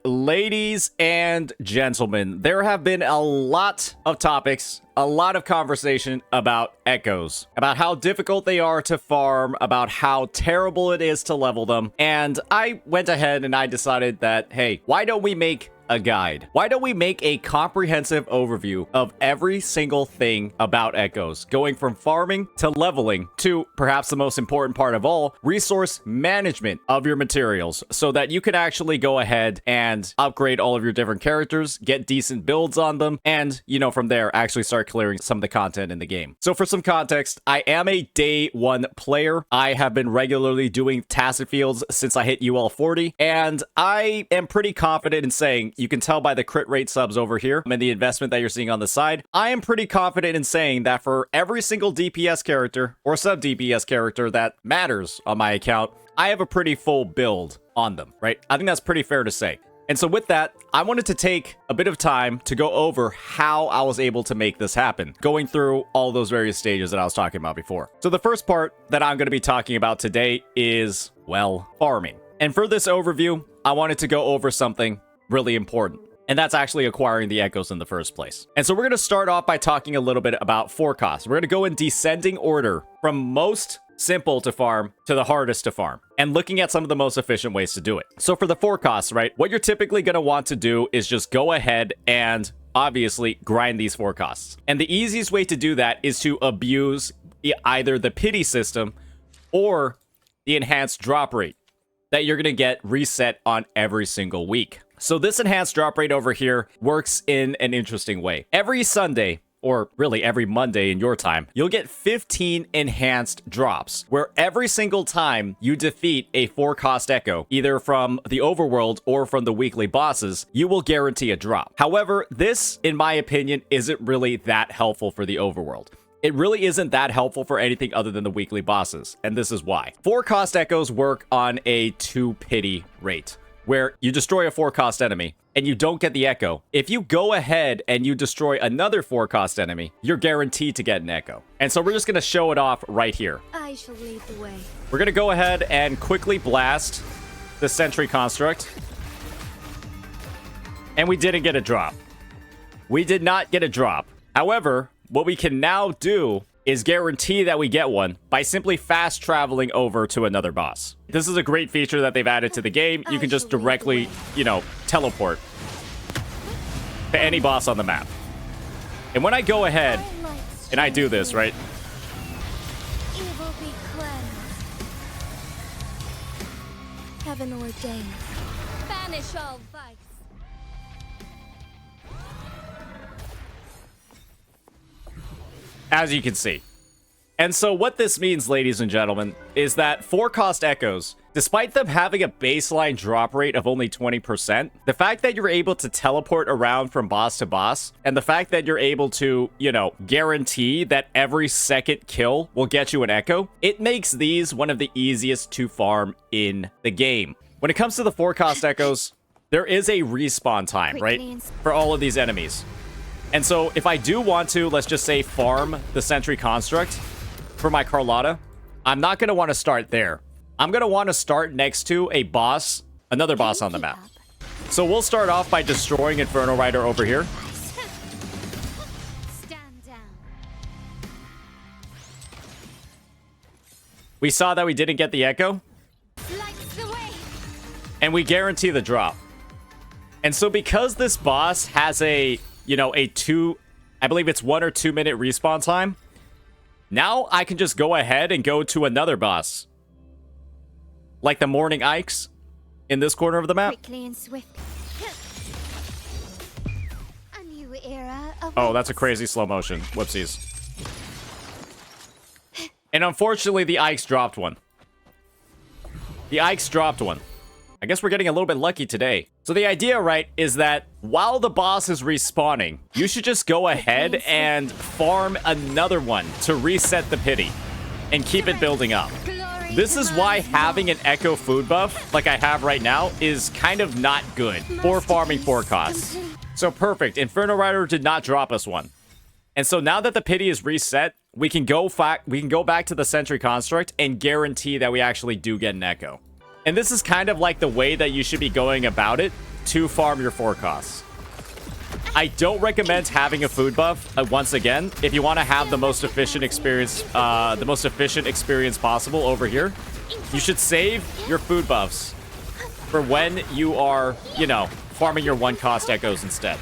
Ladies and gentlemen, there have been a lot of topics, a lot of conversation about echoes, about how difficult they are to farm, about how terrible it is to level them, and I went ahead and I decided that, hey, why don't we make a guide? Why don't we make a comprehensive overview of every single thing about echoes, going from farming to leveling to, perhaps the most important part of all, resource management of your materials, so that you can actually go ahead and upgrade all of your different characters, get decent builds on them, and, you know, from there, actually start clearing some of the content in the game. So for some context, I am a day one player. I have been regularly doing tacit fields since I hit UL 40, and I am pretty confident in saying, you can tell by the crit rate subs over here and the investment that you're seeing on the side, I am pretty confident in saying that for every single DPS character or sub DPS character that matters on my account, I have a pretty full build on them, right? I think that's pretty fair to say. And so with that, I wanted to take a bit of time to go over how I was able to make this happen, going through all those various stages that I was talking about before. So the first part that I'm going to be talking about today is, well, farming. And for this overview, I wanted to go over something really important, and that's actually acquiring the echoes in the first place. And so we're going to start off by talking a little bit about forecasts. We're going to go in descending order from most simple to farm to the hardest to farm, and looking at some of the most efficient ways to do it. So for the forecasts, right, what you're typically going to want to do is just go ahead and obviously grind these forecasts. And the easiest way to do that is to abuse either the pity system or the enhanced drop rate that you're going to get reset on every single week. So this enhanced drop rate over here works in an interesting way. Every Sunday, or really every Monday in your time, you'll get 15 enhanced drops, where every single time you defeat a 4-cost echo, either from the overworld or from the weekly bosses, you will guarantee a drop. However, this, in my opinion, isn't really that helpful for the overworld. It really isn't that helpful for anything other than the weekly bosses, and this is why. 4-cost echoes work on a 2 pity rate, where you destroy a 4-cost enemy and you don't get the echo. If you go ahead and you destroy another 4-cost enemy, you're guaranteed to get an echo. And so we're just going to show it off right here. I shall lead the way. We're going to go ahead and quickly blast the sentry construct. And we didn't get a drop. We did not get a drop. However, what we can now do is guarantee that we get one by simply fast traveling over to another boss. This is a great feature that they've added to the game. You can just directly, you know, teleport to any boss on the map. And when I go ahead and I do this, right? Evil be cleansed. Heaven ordained. Banish all vice. As you can see. And so what this means, ladies and gentlemen, is that 4-cost echoes, despite them having a baseline drop rate of only 20%, the fact that you're able to teleport around from boss to boss, and the fact that you're able to, you know, guarantee that every second kill will get you an echo, it makes these one of the easiest to farm in the game. When it comes to the 4-cost echoes, there is a respawn time, right, for all of these enemies. And so if I do want to, let's just say, farm the sentry construct for my Carlotta, I'm not going to want to start there. I'm going to want to start next to a boss, another boss on the map. So we'll start off by destroying Inferno Rider over here. Stand down. We saw that we didn't get the echo, Lights the way. and we guarantee the drop. And so because this boss has a, you know, I believe it's 1 or 2 minute respawn time, now I can just go ahead and go to another boss, like the Morning Ikes in this corner of the map. Quickly and swiftly. A new era of Oh, that's a crazy slow motion. Whoopsies. And unfortunately, the Ikes dropped one. The Ikes dropped one. I guess we're getting a little bit lucky today. So the idea, right, is that while the boss is respawning, you should just go ahead and farm another one to reset the pity and keep it building up. This is why having an echo food buff, like I have right now, is kind of not good for farming 4-costs. So perfect. Inferno Rider did not drop us one. And so now that the pity is reset, we can go back to the sentry construct and guarantee that we actually do get an echo. And this is kind of like the way that you should be going about it to farm your 4 costs. I don't recommend having a food buff, once again, if you want to have the most efficient experience possible over here. You should save your food buffs for when you are, you know, farming your 1 cost echoes instead.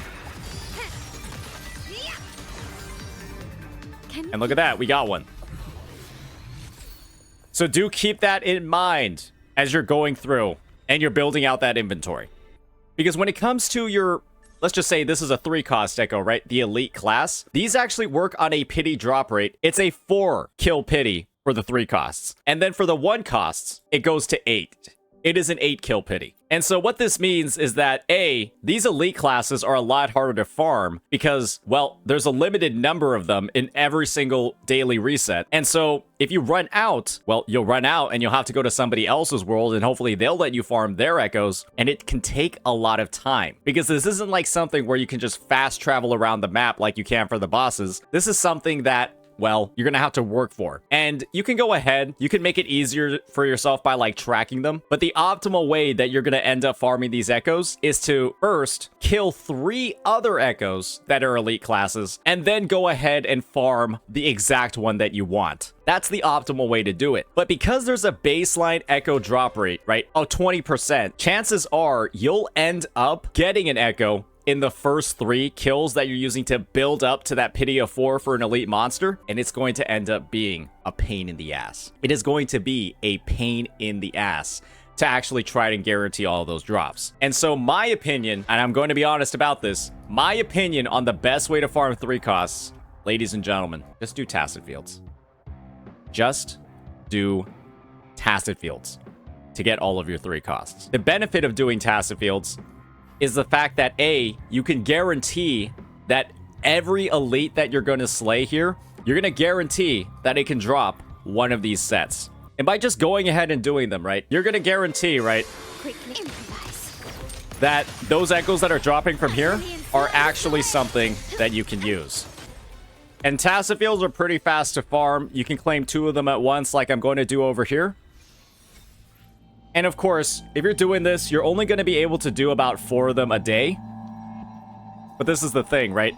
And look at that, we got one. So do keep that in mind as you're going through and you're building out that inventory. Because when it comes to your, let's just say this is a 3 cost echo, right? The elite class. These actually work on a pity drop rate. It's a 4 kill pity for the 3 costs. And then for the 1 costs, it goes to 8. It is an 8 kill pity. And so what this means is that A, these elite classes are a lot harder to farm because, well, there's a limited number of them in every single daily reset. And so if you run out, well, you'll run out and you'll have to go to somebody else's world and hopefully they'll let you farm their echoes. And it can take a lot of time because this isn't like something where you can just fast travel around the map like you can for the bosses. This is something that, well, you're gonna have to work for. And you can go ahead, you can make it easier for yourself by like tracking them. But the optimal way that you're gonna end up farming these echoes is to first kill 3 other echoes that are elite classes, and then go ahead and farm the exact one that you want. That's the optimal way to do it. But because there's a baseline echo drop rate, right, of 20%, chances are you'll end up getting an echo in the first 3 kills that you're using to build up to that pity of 4 for an elite monster, and it's going to end up being a pain in the ass. It is going to be a pain in the ass to actually try and guarantee all of those drops. And so my opinion, and I'm going to be honest about this, my opinion on the best way to farm 3 costs, ladies and gentlemen, just do Tacit Fields. Just do Tacit Fields to get all of your 3 costs. The benefit of doing Tacit Fields is the fact that A, you can guarantee that every elite that you're going to slay here, you're going to guarantee that it can drop one of these sets. And by just going ahead and doing them, right, you're going to guarantee, right, that those echoes that are dropping from here are actually something that you can use. And Tacit Fields are pretty fast to farm. You can claim 2 of them at once like I'm going to do over here. And of course, if you're doing this, you're only going to be able to do about 4 of them a day. But this is the thing, right?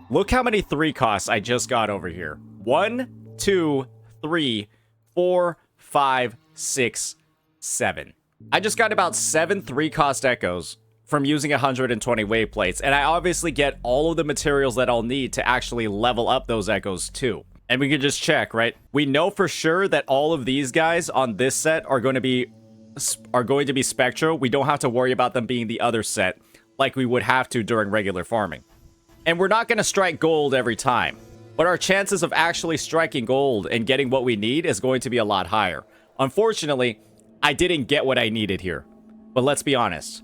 Look how many 3 costs I just got over here. 1, 2, 3, 4, 5, 6, 7. I just got about 7 3 cost echoes from using 120 wave plates. And I obviously get all of the materials that I'll need to actually level up those echoes too. And we can just check, right? We know for sure that all of these guys on this set are going to be Spectro. We don't have to worry about them being the other set like we would have to during regular farming. And we're not going to strike gold every time, but our chances of actually striking gold and getting what we need is going to be a lot higher. Unfortunately, I didn't get what I needed here, but let's be honest.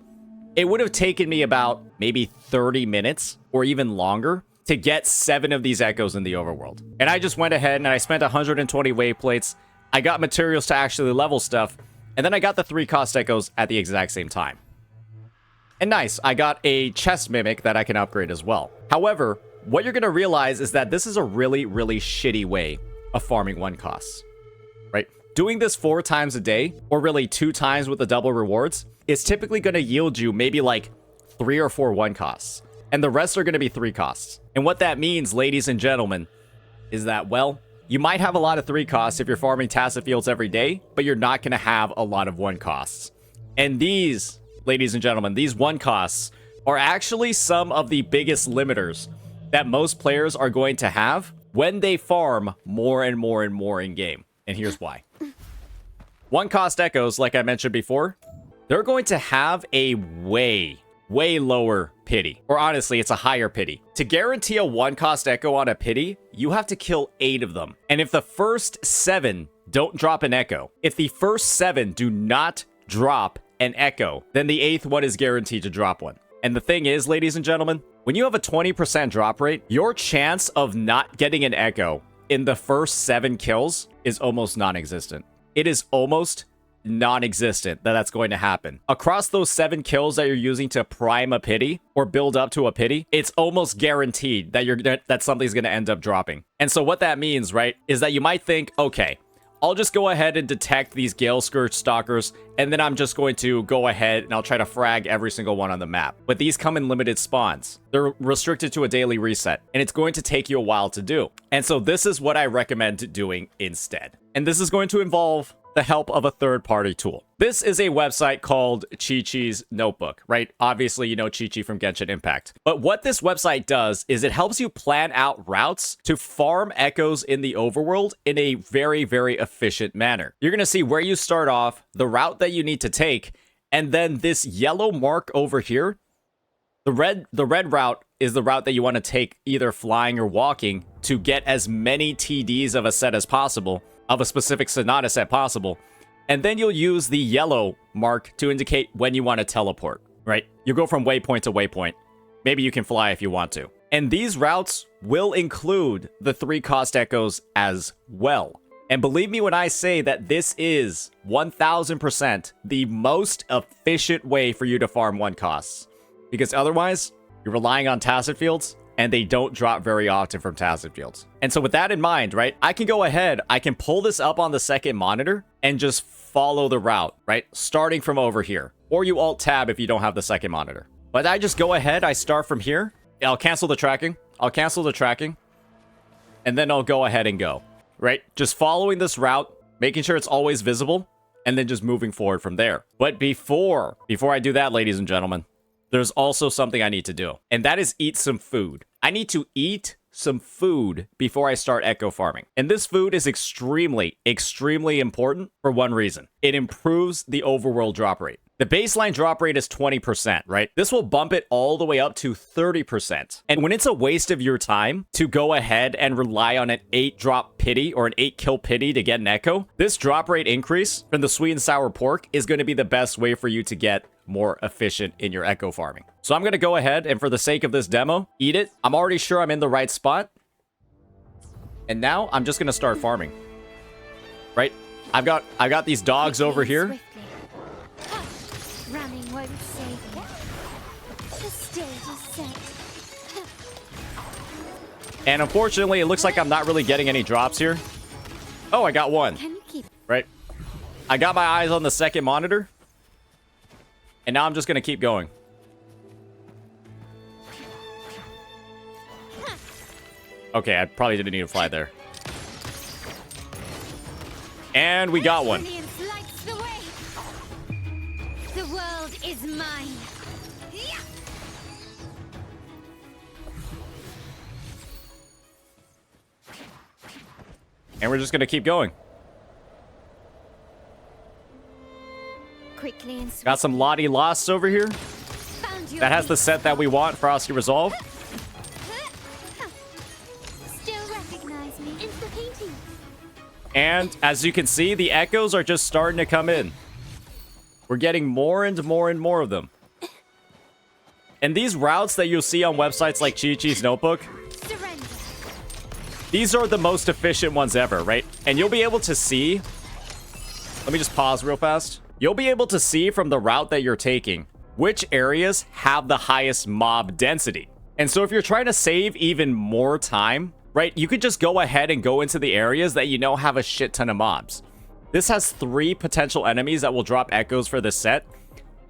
It would have taken me about maybe 30 minutes or even longer to get 7 of these echoes in the overworld. And I just went ahead and I spent 120 wave plates. I got materials to actually level stuff. And then I got the 3 cost echoes at the exact same time. And nice, I got a chest mimic that I can upgrade as well. However, what you're going to realize is that this is a really, really shitty way of farming 1 costs, right? Doing this 4 times a day, or really 2 times with the double rewards, is typically going to yield you maybe like 3 or 4 1 costs. And the rest are going to be 3 costs. And what that means, ladies and gentlemen, is that, well, you might have a lot of 3 costs if you're farming Tacit Fields every day, but you're not going to have a lot of 1 costs. And these, ladies and gentlemen, these 1 costs are actually some of the biggest limiters that most players are going to have when they farm more and more and more in game. And here's why. 1 cost echoes, like I mentioned before, they're going to have a way lower pity. Or honestly, it's a higher pity. To guarantee a 1 cost echo on a pity, you have to kill 8 of them. And if the first 7 don't drop an echo, if the first 7 do not drop an echo, then the 8th one is guaranteed to drop one. And the thing is, ladies and gentlemen, when you have a 20% drop rate, your chance of not getting an echo in the first 7 kills is almost non-existent. It is almost non-existent that's going to happen. Across those 7 kills that you're using to prime a pity or build up to a pity, it's almost guaranteed that that something's going to end up dropping. And so what that means, right, is that you might think, okay, I'll just go ahead and detect these Gale Scourge Stalkers, and then I'm just going to go ahead and I'll try to frag every single one on the map. But these come in limited spawns. They're restricted to a daily reset, and it's going to take you a while to do. And so this is what I recommend doing instead. And this is going to involve the help of a third-party tool. This is a website called Chi-Chi's Notebook, right? Obviously, you know Chi-Chi from Genshin Impact. But what this website does is it helps you plan out routes to farm echoes in the overworld in a very, very efficient manner. You're going to see where you start off, the route that you need to take, and then this yellow mark over here, the red route is the route that you want to take either flying or walking to get as many TDs of a set as possible, of a specific Sonata set possible, and then you'll use the yellow mark to indicate when you want to teleport, right? You go from waypoint to waypoint. Maybe you can fly if you want to. And these routes will include the 3 cost echoes as well. And believe me when I say that this is 1000% the most efficient way for you to farm 1 costs. Because otherwise, you're relying on tacit fields, and they don't drop very often from tacit fields. And so with that in mind, right, I can go ahead, I can pull this up on the second monitor and just follow the route, right? Starting from over here. Or you Alt-Tab if you don't have the second monitor. But I just go ahead, I start from here. I'll cancel the tracking. And then I'll go ahead and go, right? Just following this route, making sure it's always visible, and then just moving forward from there. But before I do that, ladies and gentlemen, there's also something I need to do, and that is eat some food. I need to eat some food before I start echo farming. And this food is extremely, extremely important for one reason. It improves the overworld drop rate. The baseline drop rate is 20%, right? This will bump it all the way up to 30%. And when it's a waste of your time to go ahead and rely on an 8-drop pity or an 8-kill pity to get an echo, this drop rate increase from the sweet and sour pork is going to be the best way for you to get more efficient in your echo farming. So I'm going to go ahead and for the sake of this demo, eat it. I'm already sure I'm in the right spot. And now I'm just going to start farming. Right? I've got these dogs over here. Running won't save you. The stage is set. And unfortunately, it looks like I'm not really getting any drops here. Oh, I got one. Can you keep Right? I got my eyes on the second monitor. And now I'm just going to keep going. Okay, I probably didn't need to fly there. And we got one. Brilliance lights the way. The world is mine. And we're just going to keep going. Quickly and Got some Lottie Losts over here. found your That has the set that we want, Frosty Resolve. Still recognize me. It's the painting. And as you can see, the echoes are just starting to come in. We're getting more and more and more of them. And these routes that you'll see on websites like Chi-Chi's Notebook, Surrender. these are the most efficient ones ever, right? And you'll be able to see... Let me just pause real fast. You'll be able to see from the route that you're taking which areas have the highest mob density. And so if you're trying to save even more time, right, you could just go ahead and go into the areas that you know have a shit ton of mobs. This has 3 potential enemies that will drop echoes for this set.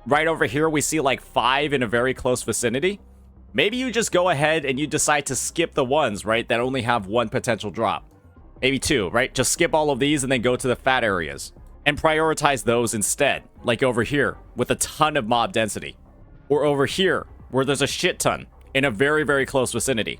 Right over here, we see like 5 in a very close vicinity. Maybe you just go ahead and you decide to skip the ones, right, that only have 1 potential drop. Maybe 2, right? Just skip all of these and then go to the fat areas. And prioritize those instead, like over here, with a ton of mob density. Or over here, where there's a shit ton in a very, very close vicinity.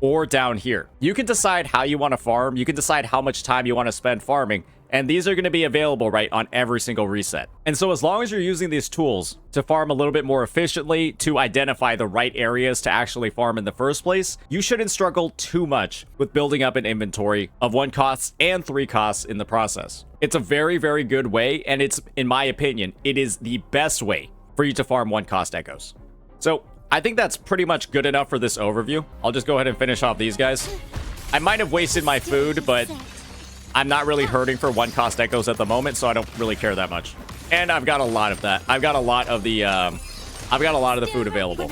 Or down here. You can decide how you want to farm, you can decide how much time you want to spend farming, and these are going to be available, right, on every single reset. And so as long as you're using these tools to farm a little bit more efficiently, to identify the right areas to actually farm in the first place, you shouldn't struggle too much with building up an inventory of 1 costs and 3 costs in the process. It's a very, very good way, and it's, in my opinion, it is the best way for you to farm 1 cost echoes. So I think that's pretty much good enough for this overview. I'll just go ahead and finish off these guys. I might have wasted my food, but I'm not really hurting for 1 cost echoes at the moment, so I don't really care that much. And I've got a lot of that. I've got a lot of the food available.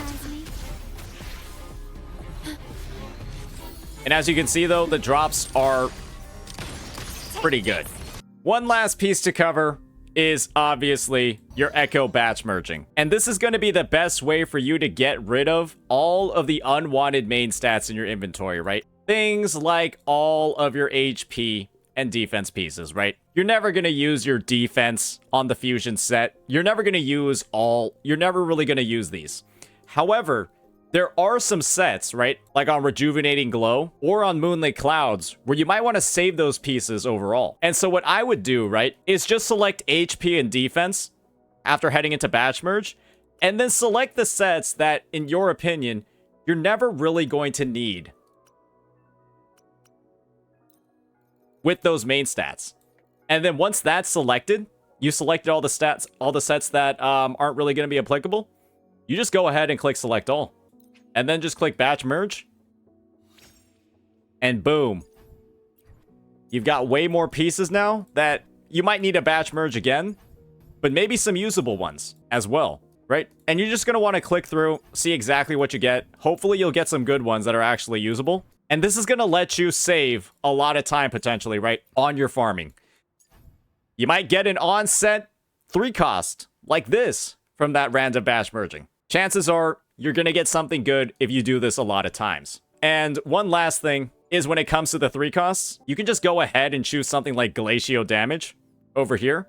And as you can see, though, the drops are pretty good. One last piece to cover is obviously your Echo batch merging. And this is going to be the best way for you to get rid of all of the unwanted main stats in your inventory, right? Things like all of your HP and defense pieces, right? You're never going to use your defense on the fusion set. You're never going to use you're never really going to use these. However, there are some sets, right? Like on Rejuvenating Glow or on Moonlit Clouds, where you might want to save those pieces overall. And so what I would do, right, is just select HP and defense after heading into batch merge, and then select the sets that, in your opinion, you're never really going to need with those main stats. And then once that's selected, you selected all the sets that aren't really going to be applicable, you just go ahead and click select all. And then just click batch merge. And boom. You've got way more pieces now that you might need a batch merge again, but maybe some usable ones as well, right? And you're just going to want to click through, see exactly what you get. Hopefully you'll get some good ones that are actually usable. And this is going to let you save a lot of time potentially, right, on your farming. You might get an on-set 3 cost like this from that random batch merging. Chances are you're going to get something good if you do this a lot of times. And one last thing is when it comes to the 3 costs, you can just go ahead and choose something like Glacio Damage over here.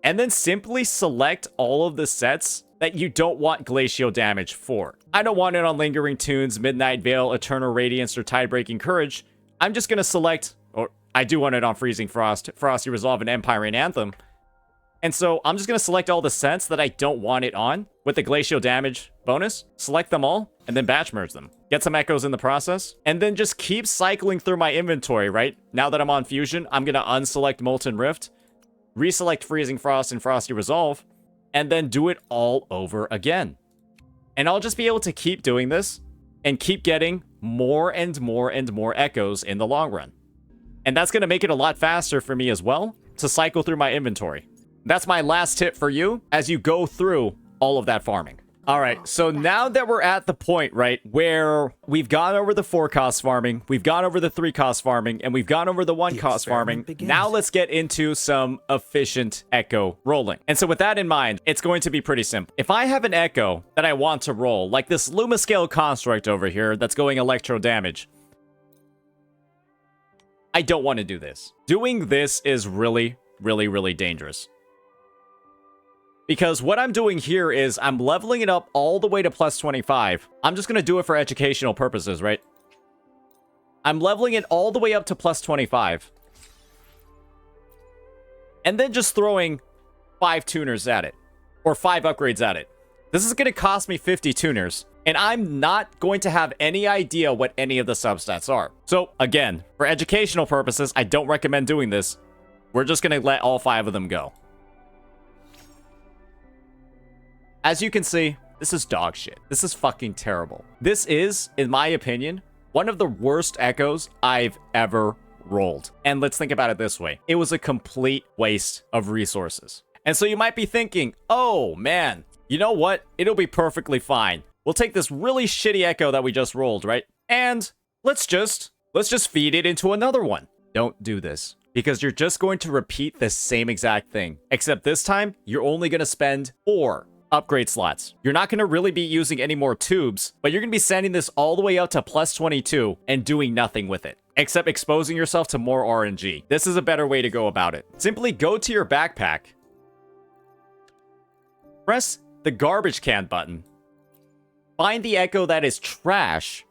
And then simply select all of the sets that you don't want Glacio Damage for. I don't want it on Lingering Tunes, Midnight Veil, Eternal Radiance, or Tide-Breaking Courage. I'm just going to select, or I do want it on Freezing Frost, Frosty Resolve, and Empire and Anthem. And so I'm just going to select all the sets that I don't want it on with the Glacio Damage bonus, select them all, and then batch merge them. Get some echoes in the process, and then just keep cycling through my inventory, right? Now that I'm on Fusion, I'm going to unselect Molten Rift, reselect Freezing Frost and Frosty Resolve, and then do it all over again. And I'll just be able to keep doing this and keep getting more and more and more echoes in the long run. And that's going to make it a lot faster for me as well to cycle through my inventory. That's my last tip for you as you go through all of that farming. All right, so now that we're at the point, right, where we've gone over the 4 cost farming, we've gone over the 3 cost farming, and we've gone over the 1 cost farming, now let's get into some efficient echo rolling. And so with that in mind, it's going to be pretty simple. If I have an echo that I want to roll, like this Lumiscale construct over here that's going electro damage, I don't want to do this. Doing this is really, really, really dangerous. Because what I'm doing here is I'm leveling it up all the way to plus 25. I'm just going to do it for educational purposes, right? I'm leveling it all the way up to plus 25. And then just throwing 5 tuners at it. Or 5 upgrades at it. This is going to cost me 50 tuners. And I'm not going to have any idea what any of the substats are. So, again, for educational purposes, I don't recommend doing this. We're just going to let all 5 of them go. As you can see, this is dog shit. This is fucking terrible. This is, in my opinion, one of the worst echoes I've ever rolled. And let's think about it this way. It was a complete waste of resources. And so you might be thinking, oh man, you know what? It'll be perfectly fine. We'll take this really shitty echo that we just rolled, right? And let's just feed it into another one. Don't do this. Because you're just going to repeat the same exact thing. Except this time, you're only going to spend 4 upgrade slots. You're not going to really be using any more tubes, but you're going to be sending this all the way up to plus 22 and doing nothing with it, except exposing yourself to more RNG. This is a better way to go about it. Simply go to your backpack, press the garbage can button, find the echo that is trash,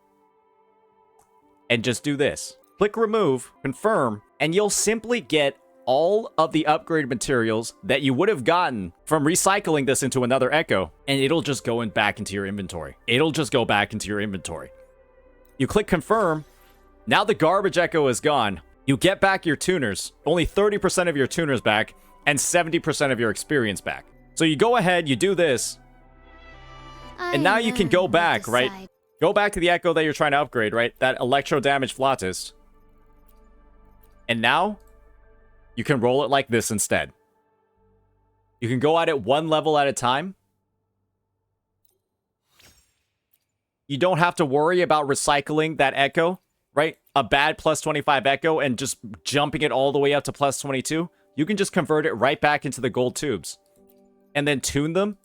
and just do this. Click remove, confirm, and you'll simply get all of the upgrade materials that you would have gotten from recycling this into another echo, and it'll just go back into your inventory. It'll just go back into your inventory. You click confirm. Now the garbage echo is gone. You get back your tuners, only 30% of your tuners back, and 70% of your experience back. So you go ahead, you do this, and now you can go back, right? Go back to the echo that you're trying to upgrade, right? That electro damage flautist. And now you can roll it like this instead. You can go at it 1 level at a time. You don't have to worry about recycling that echo, right? A bad plus 25 echo and just jumping it all the way up to plus 22. you can just convert it right back into the gold tubes. And then tune them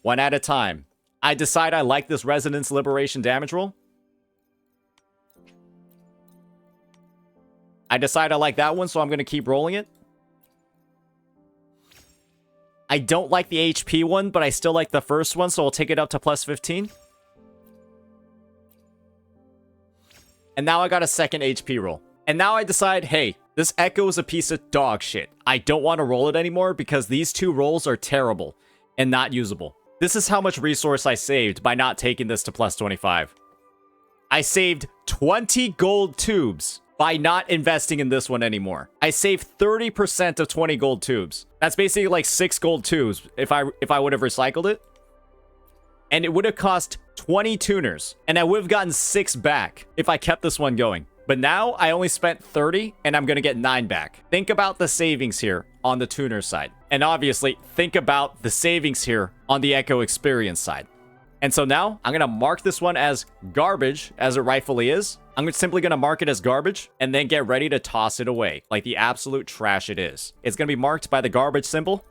one at a time. I decide I like this Resonance Liberation damage roll. I decide I like that one, so I'm going to keep rolling it. I don't like the HP one, but I still like the first one, so I'll take it up to plus 15. And now I got a second HP roll. And now I decide, hey, this Echo is a piece of dog shit. I don't want to roll it anymore because these two rolls are terrible and not usable. This is how much resource I saved by not taking this to plus 25. I saved 20 gold tubes by not investing in this one anymore. I saved 30% of 20 gold tubes. That's basically like 6 gold tubes if I would have recycled it. And it would have cost 20 tuners. And I would have gotten 6 back if I kept this one going. But now I only spent 30 and I'm going to get 9 back. Think about the savings here on the tuner side. And obviously, think about the savings here on the Echo experience side. And so now I'm going to mark this one as garbage, as it rightfully is. I'm simply going to mark it as garbage and then get ready to toss it away like the absolute trash it is. It's going to be marked by the garbage symbol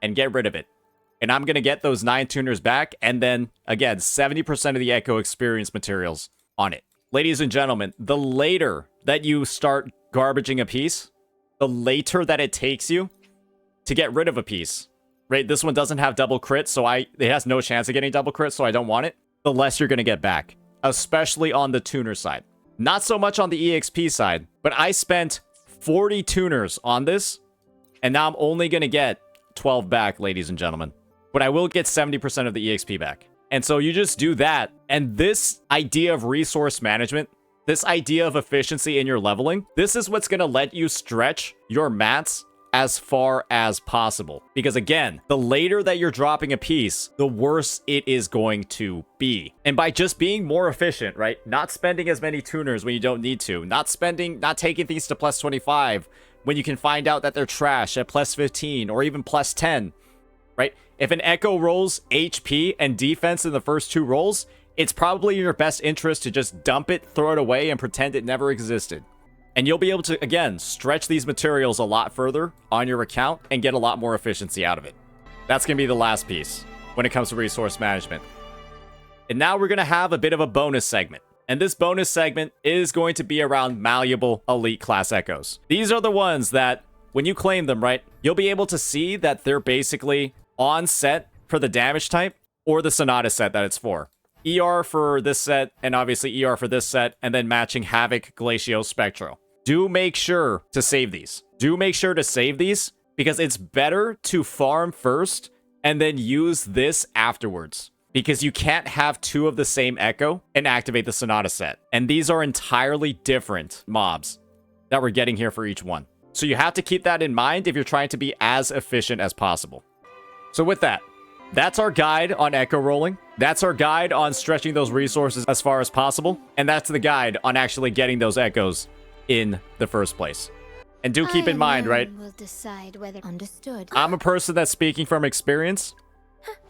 and get rid of it. And I'm going to get those 9 tuners back and then, again, 70% of the Echo experience materials on it. Ladies and gentlemen, the later that you start garbaging a piece, the later that it takes you to get rid of a piece, right? This one doesn't have double crit, so it has no chance of getting double crit, so I don't want it. The less you're going to get back, especially on the tuner side. Not so much on the EXP side, but I spent 40 tuners on this, and now I'm only going to get 12 back, ladies and gentlemen. But I will get 70% of the EXP back. And so you just do that, and this idea of resource management, this idea of efficiency in your leveling, this is what's going to let you stretch your mats as far as possible. Because again, the later that you're dropping a piece, the worse it is going to be. And by just being more efficient, right? Not spending as many tuners when you don't need to, not taking things to plus 25 when you can find out that they're trash at plus 15 or even plus 10, right? If an Echo rolls HP and defense in the first 2 rolls, it's probably in your best interest to just dump it, throw it away, and pretend it never existed. And you'll be able to, again, stretch these materials a lot further on your account and get a lot more efficiency out of it. That's going to be the last piece when it comes to resource management. And now we're going to have a bit of a bonus segment. And this bonus segment is going to be around malleable elite class Echoes. These are the ones that, when you claim them, right, you'll be able to see that they're basically on set for the damage type or the Sonata set that it's for. ER for this set, and obviously ER for this set, and then matching Havoc, Glacio, Spectro. Do make sure to save these. Do make sure to save these, because it's better to farm first and then use this afterwards. Because you can't have 2 of the same Echo and activate the Sonata set. And these are entirely different mobs that we're getting here for each one. So you have to keep that in mind if you're trying to be as efficient as possible. So with that, that's our guide on Echo rolling. That's our guide on stretching those resources as far as possible. And that's the guide on actually getting those Echoes in the first place. And do keep in mind, right? Will decide whether understood. I'm a person that's speaking from experience.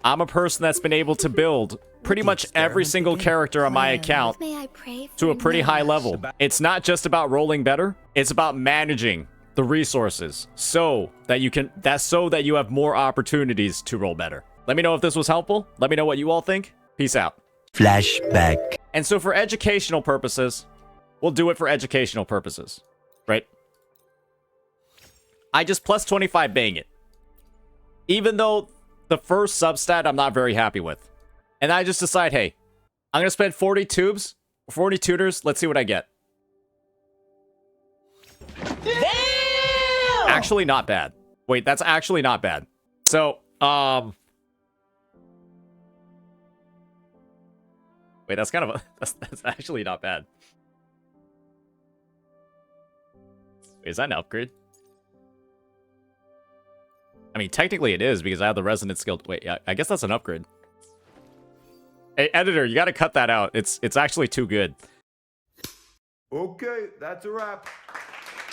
I'm a person that's been able to build pretty much every single character on my account to a pretty high level. It's not just about rolling better. It's about managing the resources so that you have more opportunities to roll better. Let me know if this was helpful. Let me know what you all think. Peace out. Flashback. And so for educational purposes, we'll do it for educational purposes, right? I just plus 25 bang it. Even though the first substat I'm not very happy with. And I just decide, hey, I'm going to spend 40 tubes, 40 tutors. Let's see what I get. Damn! Actually not bad. Wait, that's actually not bad. So, wait, that's kind of a... That's actually not bad. Wait, is that an upgrade? I mean, technically it is, because I have the resonance skill. Wait, yeah, I guess that's an upgrade. Hey, editor, you gotta cut that out. It's actually too good. Okay, that's a wrap.